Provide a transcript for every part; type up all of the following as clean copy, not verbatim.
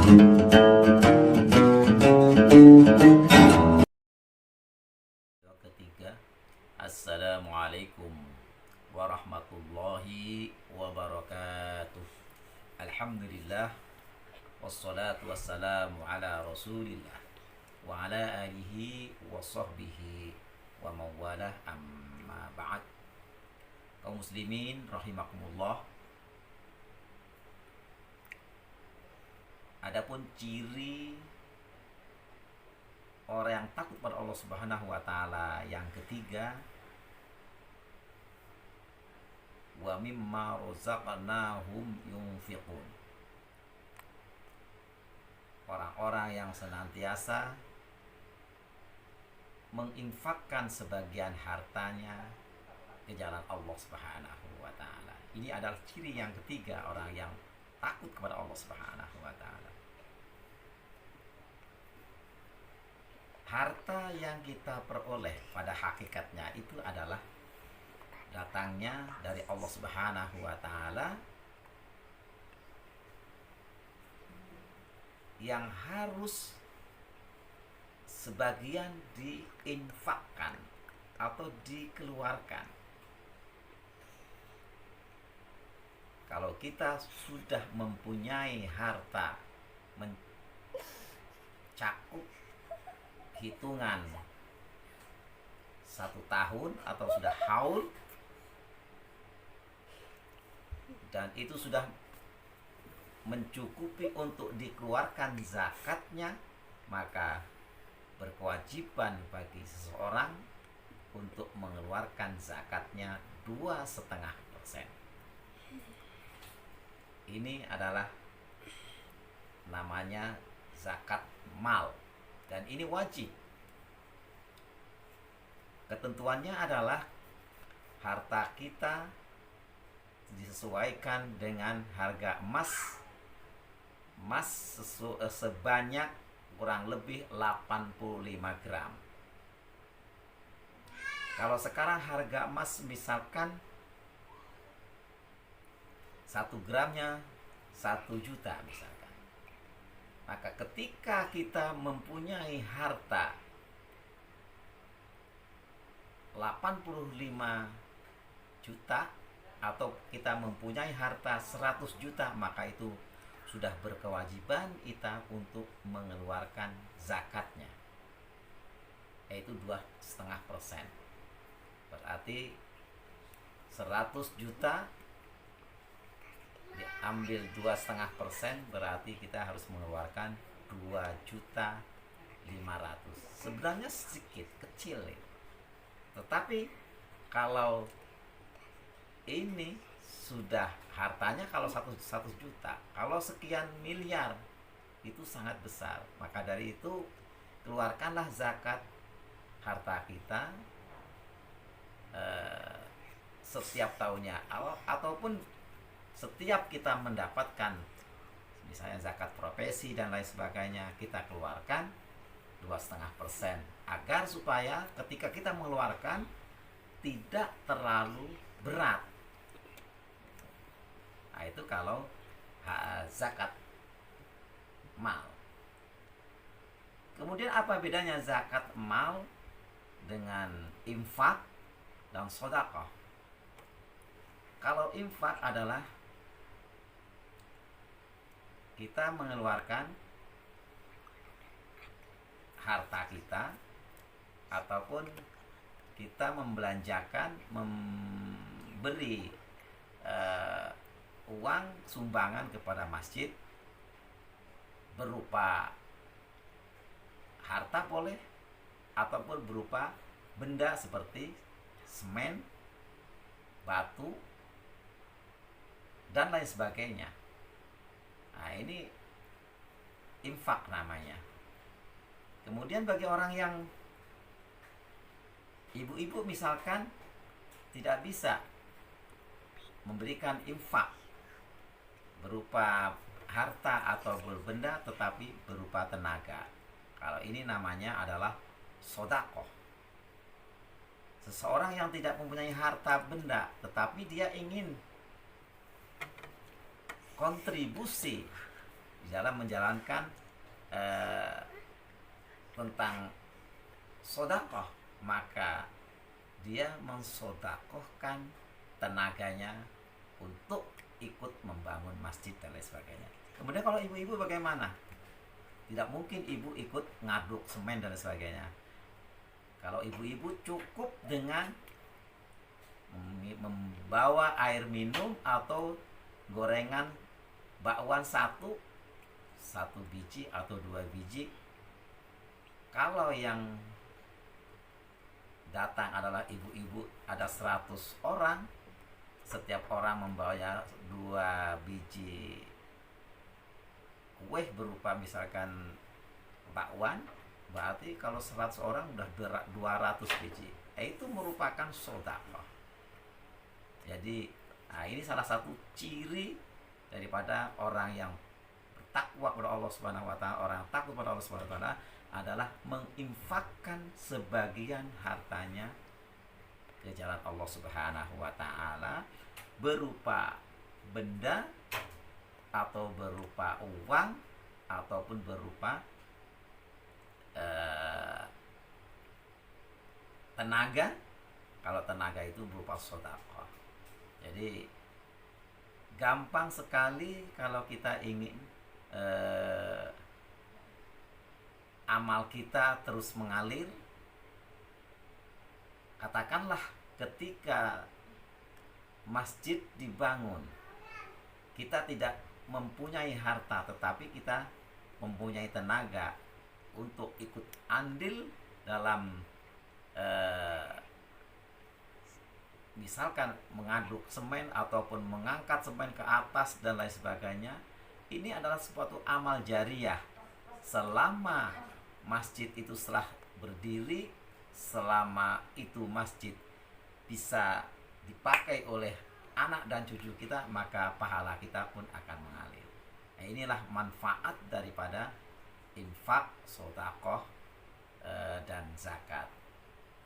Ketiga, Assalamualaikum warahmatullahi wabarakatuh. Alhamdulillah, wassalatu wassalamu ala rasulillah wa ala alihi wa sahbihi wa mawalah, amma ba'd. Kaum muslimin rahimakumullah, adapun ciri orang yang takut pada Allah Subhanahu wa taala yang ketiga, wa mimma razaqnahum yunfiqun. Orang-orang yang senantiasa menginfakkan sebagian hartanya ke jalan Allah Subhanahu wa taala. Ini adalah ciri yang ketiga orang yang takut kepada Allah Subhanahu wa taala. Harta yang kita peroleh pada hakikatnya itu adalah datangnya dari Allah Subhanahu wa taala yang harus sebagian diinfakkan atau dikeluarkan. Kalau kita sudah mempunyai harta mencakup hitungan 1 tahun atau sudah haul, dan itu sudah mencukupi untuk dikeluarkan zakatnya, maka berkewajiban bagi seseorang untuk mengeluarkan zakatnya 2,5%. Ini adalah namanya zakat mal, dan ini wajib. Ketentuannya adalah harta kita disesuaikan dengan harga emas sebanyak kurang lebih 85 gram. Kalau sekarang harga emas misalkan 1 gramnya 1 juta misalkan, maka ketika kita mempunyai harta 85 juta atau kita mempunyai harta 100 juta, maka itu sudah berkewajiban kita untuk mengeluarkan zakatnya, yaitu 2,5%. Berarti 100 juta diambil 2,5%, berarti kita harus mengeluarkan 2.500.000. Sebenarnya sedikit, kecil nih. Tetapi kalau ini sudah hartanya, kalau 100 juta, kalau sekian miliar, itu sangat besar. Maka dari itu keluarkanlah zakat harta kita setiap tahunnya, ataupun setiap kita mendapatkan misalnya zakat profesi dan lain sebagainya, kita keluarkan 2,5%, agar supaya ketika kita mengeluarkan tidak terlalu berat. Nah, itu kalau zakat mal. Kemudian apa bedanya zakat mal dengan infak dan sedekah? Kalau infak adalah kita mengeluarkan harta kita ataupun kita membelanjakan, memberi uang sumbangan kepada masjid berupa harta boleh, ataupun berupa benda seperti semen, batu, dan lain sebagainya. Nah, ini infak namanya. Kemudian bagi orang yang ibu-ibu misalkan tidak bisa memberikan infak berupa harta atau benda, tetapi berupa tenaga. Kalau ini namanya adalah sedekah. Seseorang yang tidak mempunyai harta benda, tetapi dia ingin kontribusi di dalam menjalankan tentang sodakoh, maka dia mensodakohkan tenaganya untuk ikut membangun masjid dan lain sebagainya. Kemudian kalau ibu-ibu bagaimana? Tidak mungkin ibu ikut ngaduk semen dan lain sebagainya. Kalau ibu-ibu cukup dengan membawa air minum atau gorengan bakwan satu biji atau 2 biji. Kalau yang datang adalah ibu-ibu, ada 100 orang, setiap orang membawanya 2 biji kue berupa misalkan bakwan, berarti kalau 100 orang udah 200 biji. Itu merupakan sedekah. Jadi ini salah satu ciri daripada orang yang bertakwa kepada Allah Subhanahu wa taala. Orang yang takut kepada Allah Subhanahu wa taala adalah menginfakkan sebagian hartanya ke jalan Allah Subhanahu wa taala, berupa benda atau berupa uang ataupun berupa tenaga. Kalau tenaga itu berupa sedekah. Jadi gampang sekali kalau kita ingin amal kita terus mengalir. Katakanlah ketika masjid dibangun, kita tidak mempunyai harta, tetapi kita mempunyai tenaga untuk ikut andil dalam misalkan mengaduk semen ataupun mengangkat semen ke atas dan lain sebagainya. Ini adalah suatu amal jariah. Selama masjid itu setelah berdiri, selama itu masjid bisa dipakai oleh anak dan cucu kita, maka pahala kita pun akan mengalir. Nah, inilah manfaat daripada infak, sedekah dan zakat.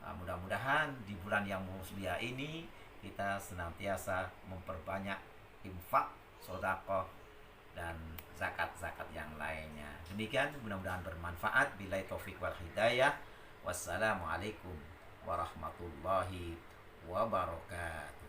Nah, mudah-mudahan di bulan yang mulia ini kita senantiasa memperbanyak infak, sedekah dan zakat-zakat yang lainnya. Demikian, mudah-mudahan bermanfaat. Billahi taufik wal hidayah. Wassalamualaikum warahmatullahi wabarakatuh.